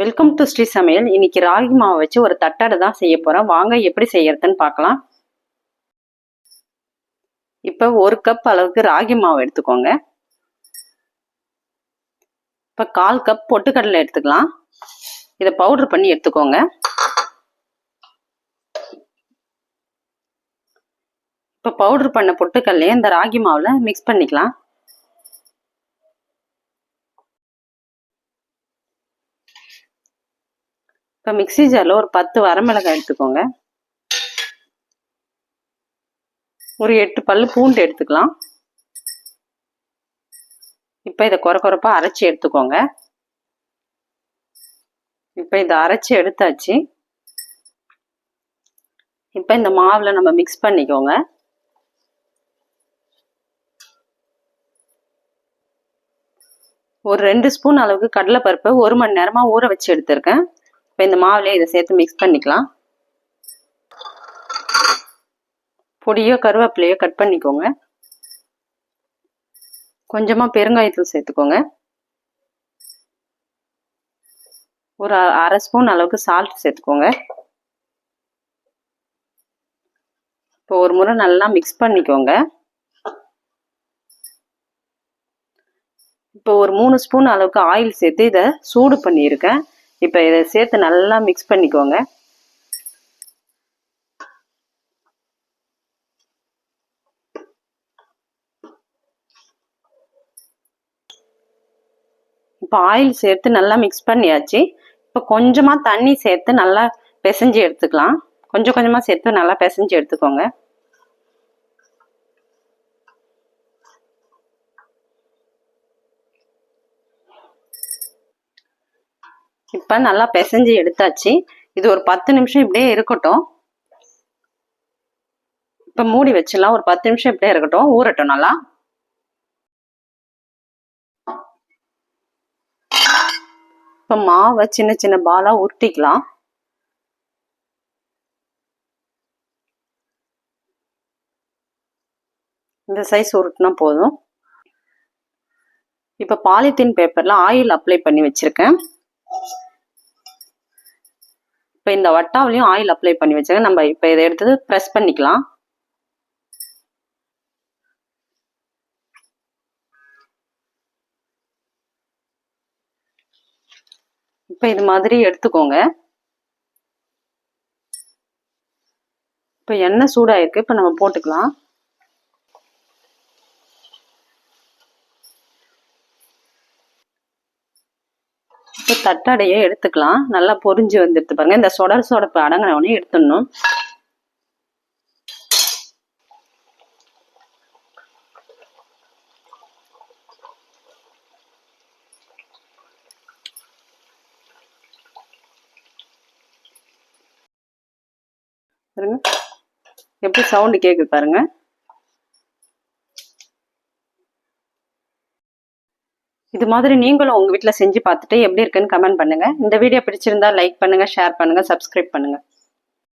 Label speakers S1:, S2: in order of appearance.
S1: Welcome to Sri சமையல். இன்னைக்கு ராகி மாவை வச்சு ஒரு தட்டடை தான் செய்ய போறோம். வாங்க எப்படி செய்யறதுன்னு பார்க்கலாம். இப்போ 1 கப் அளவுக்கு ராகி மாவு எடுத்துக்கோங்க. இப்போ 1/4 கப் பொட்டுக்கடலை எடுத்துக்கலாம். இதை பவுடர் பண்ணி எடுத்துக்கோங்க. இப்போ பவுடர் பண்ண பொட்டுக்கடலையை இந்த ராகி மாவுல மிக்ஸ் பண்ணிக்கலாம். இப்போ மிக்ஸி ஜாரில் ஒரு 10 வரமிளகாய் எடுத்துக்கோங்க. ஒரு 8 பல்லு பூண்டு எடுத்துக்கலாம். இப்போ இதை கொரப்பா அரைச்சி எடுத்துக்கோங்க. இப்போ இதை அரைச்சி எடுத்தாச்சு. இப்போ இந்த மாவில் நம்ம மிக்ஸ் பண்ணிக்கோங்க. ஒரு 2 ஸ்பூன் அளவுக்கு கடலைப்பருப்பு 1 மணி நேரமாக ஊற வச்சு எடுத்திருக்கேன். இப்போ இந்த மாவுலேயே இதை சேர்த்து மிக்ஸ் பண்ணிக்கலாம். பொடியோ கருவேப்பிலையோ கட் பண்ணிக்கோங்க. கொஞ்சமாக பெருங்காயத்தூள் சேர்த்துக்கோங்க. ஒரு 1/2 ஸ்பூன் அளவுக்கு சால்ட் சேர்த்துக்கோங்க. இப்போ ஒரு முறை நல்லா மிக்ஸ் பண்ணிக்கோங்க. இப்போ ஒரு 3 ஸ்பூன் அளவுக்கு ஆயில் சேர்த்து இதை சூடு பண்ணியிருக்கேன். இப்போ இதை சேர்த்து நல்லா மிக்ஸ் பண்ணிக்கோங்க. இப்போ ஆயில் சேர்த்து நல்லா மிக்ஸ் பண்ணியாச்சு. இப்போ கொஞ்சமாக தண்ணி சேர்த்து நல்லா பிசைஞ்சு எடுத்துக்கலாம். கொஞ்சம் கொஞ்சமாக சேர்த்து நல்லா பிசைஞ்சு எடுத்துக்கோங்க. இப்போ நல்லா பிசைஞ்சு எடுத்தாச்சு. இது ஒரு 10 நிமிஷம் இப்படியே இருக்கட்டும். இப்போ மூடி வச்சிடலாம். ஒரு 10 நிமிஷம் இப்படியே இருக்கட்டும், ஊறட்டும் நல்லா. இப்போ மாவை சின்ன சின்ன பாலா உருட்டிக்கலாம். இந்த சைஸ் உருட்டினா போதும். இப்போ பாலித்தீன் பேப்பர்ல ஆயில் அப்ளை பண்ணி வச்சிருக்கேன். இப்போ இந்த வட்டாவிலையும் ஆயில் அப்ளை பண்ணி வச்சிருக்கேன். நம்ம இப்போ இதை எடுத்து ப்ரெஸ் பண்ணிக்கலாம். இப்போ இது மாதிரி எடுத்துக்கோங்க. இப்போ எண்ணெய் சூடாயிருக்கு. இப்போ நம்ம போட்டுக்கலாம். இப்போ தட்டடையே எடுத்துக்கலாம். நல்லா பொரிஞ்சு வந்துடுது பாருங்க. இந்த சொடப்பு அடங்கின உடனே எடுத்துடணும். பாருங்க எப்படி சவுண்டு கேக்குது பாருங்க. இது மாதிரி நீங்களும் உங்க வீட்டில் செஞ்சு பார்த்துட்டு எப்படி இருக்குன்னு கமெண்ட் பண்ணுங்க. இந்த வீடியோ பிடிச்சிருந்தா லைக் பண்ணுங்க, ஷேர் பண்ணுங்க, சப்ஸ்கிரைப் பண்ணுங்க.